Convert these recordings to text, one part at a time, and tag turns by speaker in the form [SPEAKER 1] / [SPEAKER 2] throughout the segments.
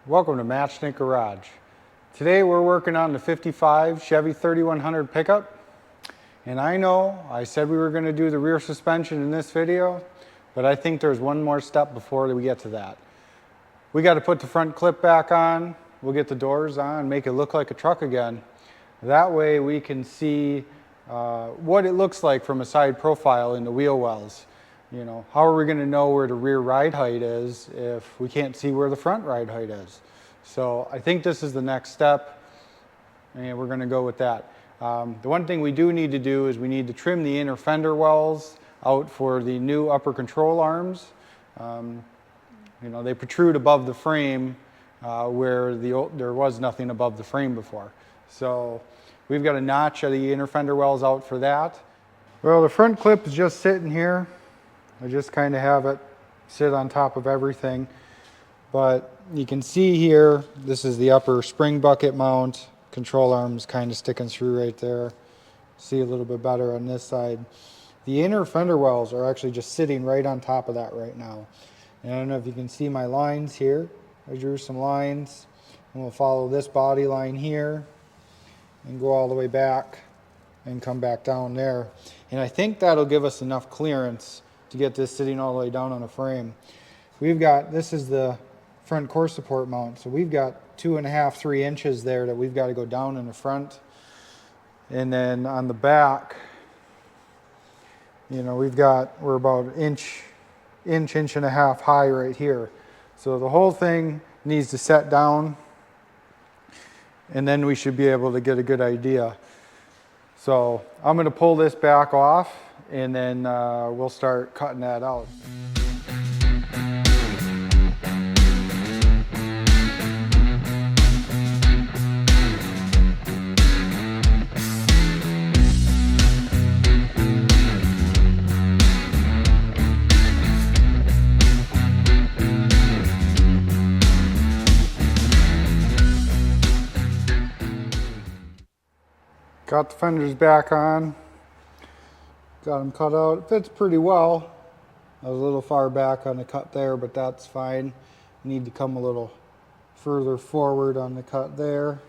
[SPEAKER 1] Welcome to Matchstick Garage. Today we're working on the 55 Chevy 3100 pickup. And I know I said we were going to do the rear suspension in this video, but I think there's one more step before we get to that. We got to put the front clip back on, we'll get the doors on, make it look like a truck again. That way we can see what it looks like from a side profile in the wheel wells. You know, how are we going to know where the rear ride height is if we can't see where the front ride height is? So I think this is the next step, and we're going to go with that. The one thing we do need to do is we need to trim the inner fender wells out for the new upper control arms. You know, they protrude above the frame where there was nothing above the frame before. So we've got a notch of the inner fender wells out for that. Well, the front clip is just sitting here. I just kind of have it sit on top of everything. But you can see here, this is the upper spring bucket mount. Control arms kind of sticking through right there. See a little bit better on this side. The inner fender wells are actually just sitting right on top of that right now. And I don't know if you can see my lines here. I drew some lines, and we'll follow this body line here and go all the way back and come back down there. And I think that'll give us enough clearance to get this sitting all the way down on a frame. We've got, this is the front core support mount, so we've got 2.5, 3 inches there that we've got to go down in the front. And then on the back, you know, we're about inch and a half high right here. So the whole thing needs to set down, and then we should be able to get a good idea. So I'm going to pull this back off, and then we'll start cutting that out. Got the fenders back on. Got them cut out. It fits pretty well. I was a little far back on the cut there, but that's fine. Need to come a little further forward on the cut there.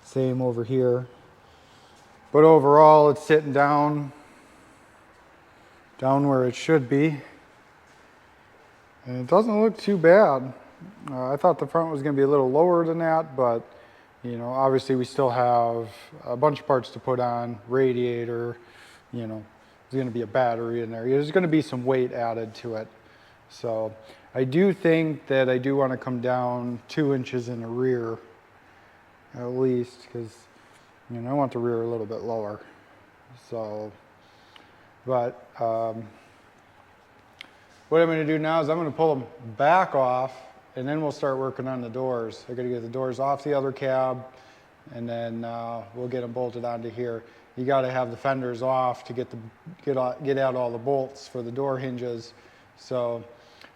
[SPEAKER 1] Same over here. But overall, it's sitting down where it should be. And it doesn't look too bad. I thought the front was going to be a little lower than that, but you know, obviously we still have a bunch of parts to put on, radiator, you know, there's going to be a battery in there. There's going to be some weight added to it. So I do think that I do want to come down 2 inches in the rear, at least, because, you know, I want the rear a little bit lower. So, but what I'm going to do now is I'm going to pull them back off, and then we'll start working on the doors. I got to get the doors off the other cab, and then we'll get them bolted onto here. You got to have the fenders off to get out all the bolts for the door hinges. So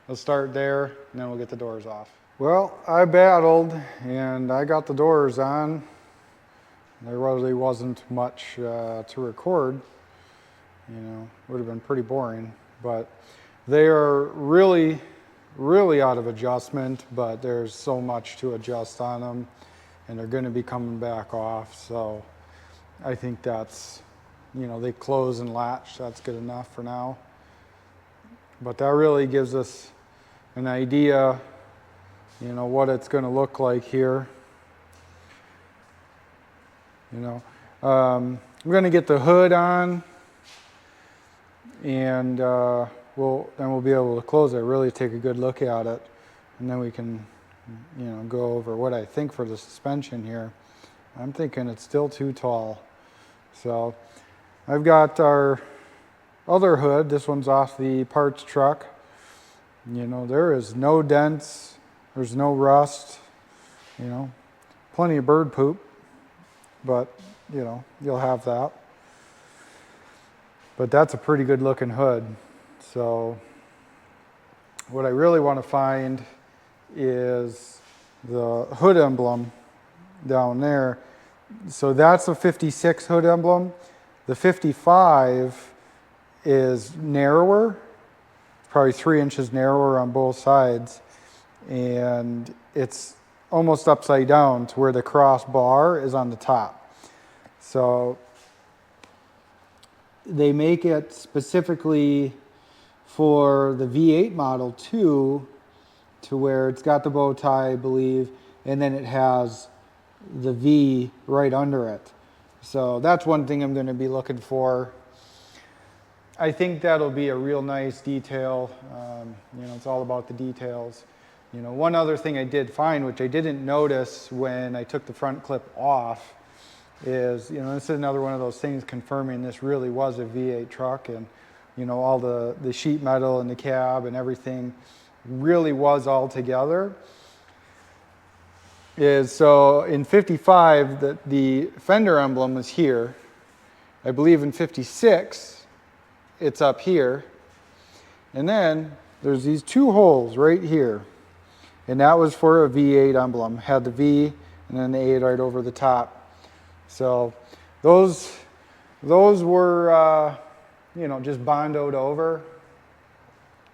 [SPEAKER 1] we'll start there, and then we'll get the doors off. Well, I battled, and I got the doors on. There really wasn't much to record. You know, would have been pretty boring, but they are really out of adjustment, but there's so much to adjust on them, and they're going to be coming back off. So I think that's, you know, they close and latch. That's good enough for now. But that really gives us an idea, you know, what it's going to look like here. You know, we're going to get the hood on, and we'll be able to close it, really take a good look at it, and then we can, you know, go over what I think for the suspension here. I'm thinking it's still too tall. So I've got our other hood. This one's off the parts truck. You know, there is no dents, there's no rust, you know, plenty of bird poop, but you know, you'll have that. But that's a pretty good looking hood. So what I really want to find is the hood emblem down there. So that's a 56 hood emblem. The 55 is narrower, probably 3 inches narrower on both sides. and it's almost upside down to where the crossbar is on the top. So they make it specifically for the V8 Model 2 to where it's got the bow tie, I believe, and then it has the V right under it. So that's one thing I'm going to be looking for. I think that'll be a real nice detail. You know, it's all about the details. You know, one other thing I did find, which I didn't notice when I took the front clip off, is, you know, this is another one of those things confirming this really was a V8 truck, and, you know, all the sheet metal and the cab and everything really was all together. Is so in 55, the fender emblem is here. I believe in 56, it's up here. And then there's these two holes right here. And that was for a V8 emblem. Had the V and then the 8 right over the top. So those were, you know, just bondoed over.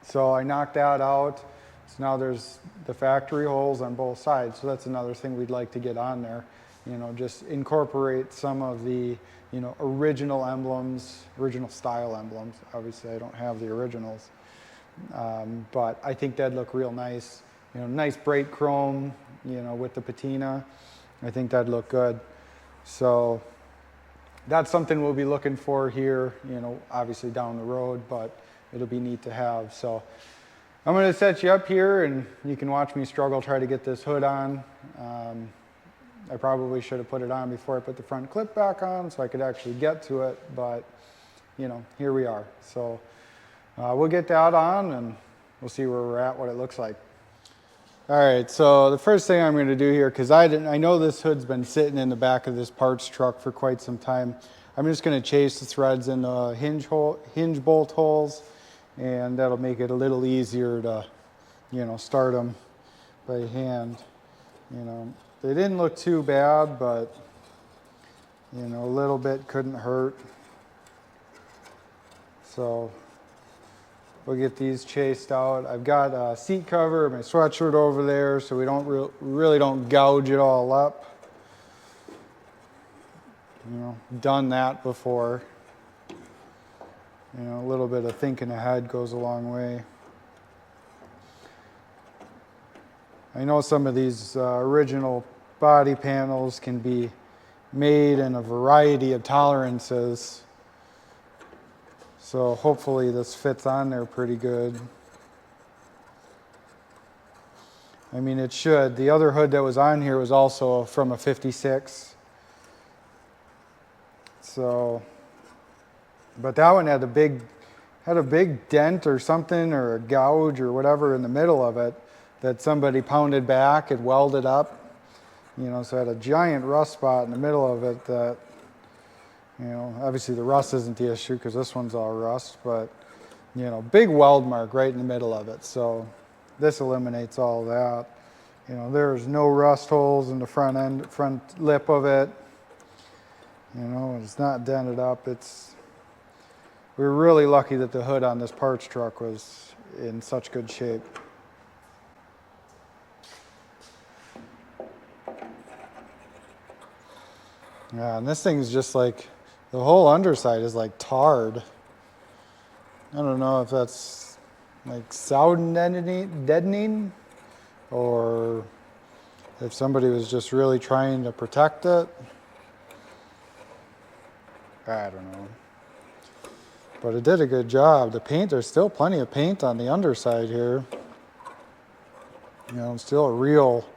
[SPEAKER 1] So I knocked that out. So now there's the factory holes on both sides. So that's another thing we'd like to get on there. You know, just incorporate some of the, you know, original emblems, original style emblems. Obviously I don't have the originals. But I think that'd look real nice. You know, nice bright chrome, you know, with the patina. I think that'd look good. So that's something we'll be looking for here, you know, obviously down the road, but it'll be neat to have. So I'm going to set you up here and you can watch me struggle, try to get this hood on. I probably should have put it on before I put the front clip back on so I could actually get to it, but you know, here we are. So we'll get that on and we'll see where we're at, what it looks like. All right, so the first thing I'm going to do here, because I know this hood's been sitting in the back of this parts truck for quite some time. I'm just going to chase the threads in the hinge bolt holes, and that'll make it a little easier to, you know, start them by hand. You know, they didn't look too bad, but you know, a little bit couldn't hurt. So we'll get these chased out. I've got a seat cover, my sweatshirt over there, so we don't really don't gouge it all up. You know, done that before. You know, a little bit of thinking ahead goes a long way. I know some of these original body panels can be made in a variety of tolerances. So hopefully this fits on there pretty good. I mean, it should. The other hood that was on here was also from a 56. So, but that one had a big dent or something, or a gouge or whatever in the middle of it that somebody pounded back and welded up. You know, so it had a giant rust spot in the middle of it that, you know, obviously the rust isn't the issue because this one's all rust, but, you know, big weld mark right in the middle of it. So this eliminates all that. You know, there's no rust holes in the front lip of it. You know, it's not dented up. We were really lucky that the hood on this parts truck was in such good shape. Yeah, and this thing's just like, the whole underside is like tarred. I don't know if that's like sound deadening or if somebody was just really trying to protect it. I don't know. But it did a good job. The paint, there's still plenty of paint on the underside here. You know, it's still a real,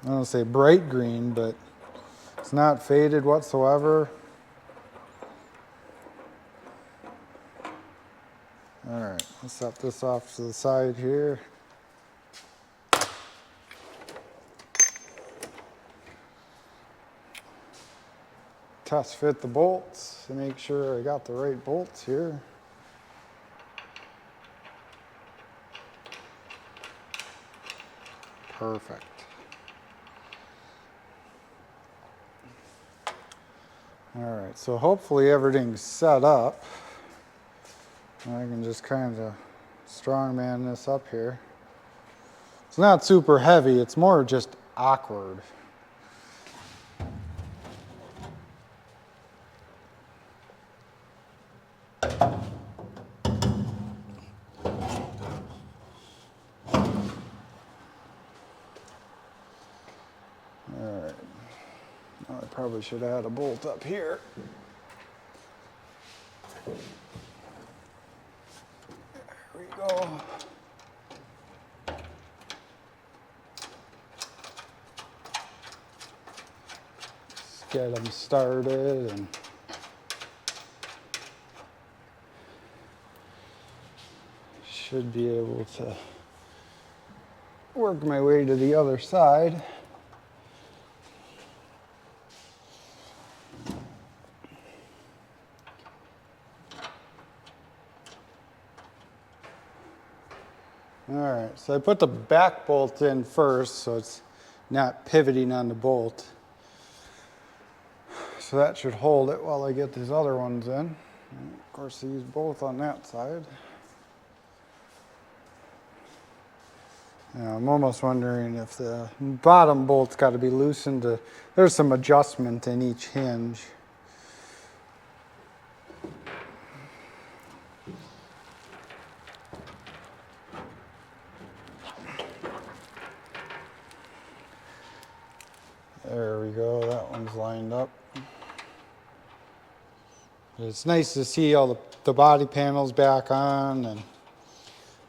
[SPEAKER 1] I don't want to say bright green, but it's not faded whatsoever. All right, let's set this off to the side here. Test fit the bolts to make sure I got the right bolts here. Perfect. All right, so hopefully everything's set up. I can just kind of strongman this up here. It's not super heavy, it's more just awkward. Alright, I probably should have had a bolt up here. There we go. Let's get them started and should be able to work my way to the other side. Alright, so I put the back bolt in first so it's not pivoting on the bolt. So that should hold it while I get these other ones in. And of course, I use both on that side. Yeah, I'm almost wondering if the bottom bolt's got to be loosened. There's some adjustment in each hinge. There we go, that one's lined up. It's nice to see all the body panels back on, and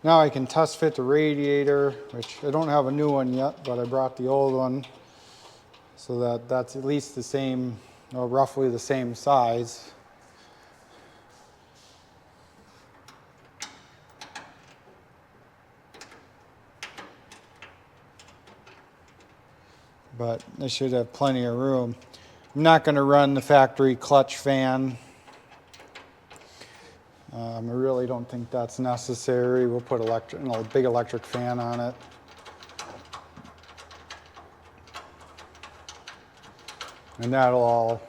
[SPEAKER 1] now I can test fit the radiator, which I don't have a new one yet, but I brought the old one so that's at least the same, or roughly the same size. But I should have plenty of room. I'm not going to run the factory clutch fan. I really don't think that's necessary. We'll put a big electric fan on it. And that'll all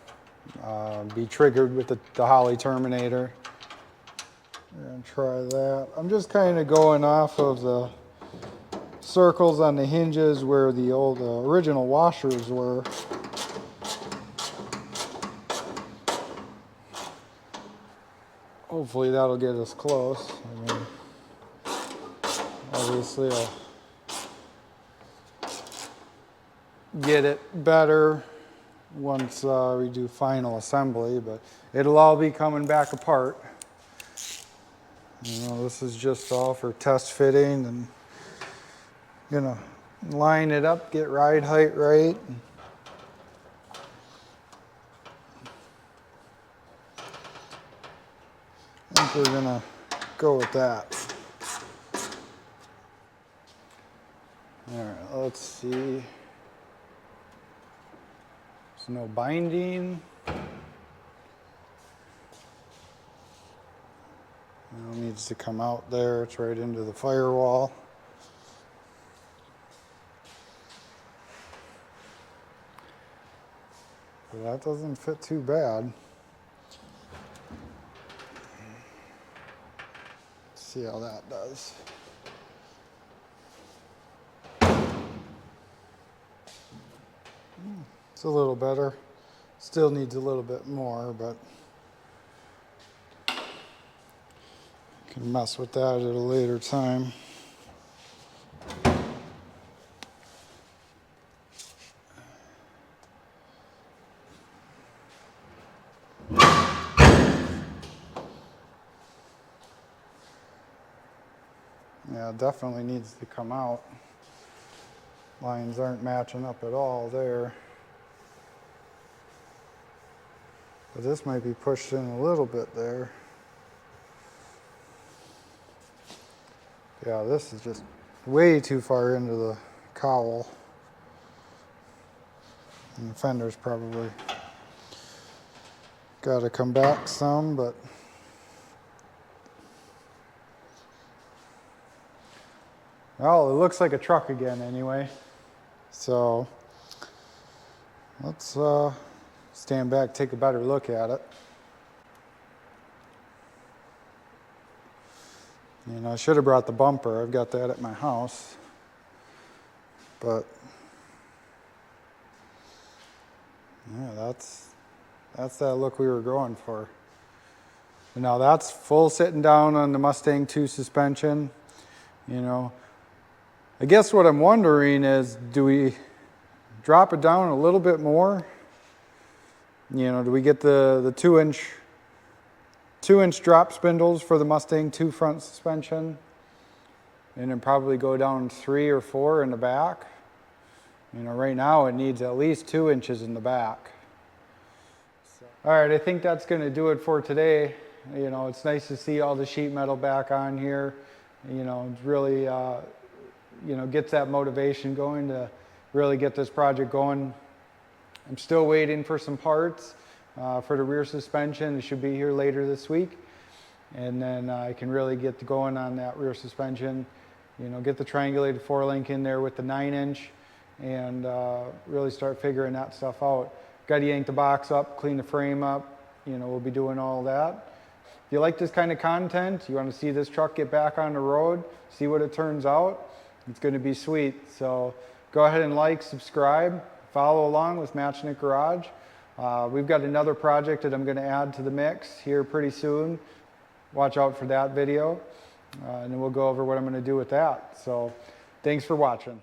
[SPEAKER 1] be triggered with the Holley terminator. We're going to try that. I'm just kind of going off of the circles on the hinges where the old original washers were. Hopefully that'll get us close. I mean, obviously I'll get it better once we do final assembly, but it'll all be coming back apart. You know, this is just all for test fitting, and gonna line it up, get ride height right. I think we're gonna go with that. All right, let's see. There's no binding. It needs to come out there. It's right into the firewall. But that doesn't fit too bad. Let's see how that does. It's a little better. Still needs a little bit more, but can mess with that at a later time. Yeah, it definitely needs to come out. Lines aren't matching up at all there. But this might be pushed in a little bit there. Yeah, this is just way too far into the cowl. And the fender's probably got to come back some, but well, it looks like a truck again anyway. So let's stand back, take a better look at it. And I should have brought the bumper. I've got that at my house. But yeah, that's that look we were going for. And now that's full sitting down on the Mustang II suspension. You know, I guess what I'm wondering is, do we drop it down a little bit more? You know, do we get the 2-inch drop spindles for the Mustang II front suspension, and then probably go down 3 or 4 in the back? You know, right now it needs at least 2 inches in the back. So, all right, I think that's going to do it for today. You know, it's nice to see all the sheet metal back on here. You know, it's really, you know, gets that motivation going to really get this project going. I'm still waiting for some parts for the rear suspension. It should be here later this week. And then I can really get going on that rear suspension. You know, get the triangulated 4-link in there with the 9-inch and really start figuring that stuff out. Got to yank the box up, clean the frame up. You know, we'll be doing all that. If you like this kind of content, you want to see this truck get back on the road, see what it turns out, it's going to be sweet. So go ahead and like, subscribe, follow along with Matching It Garage. We've got another project that I'm going to add to the mix here pretty soon. Watch out for that video, and then we'll go over what I'm going to do with that. So thanks for watching.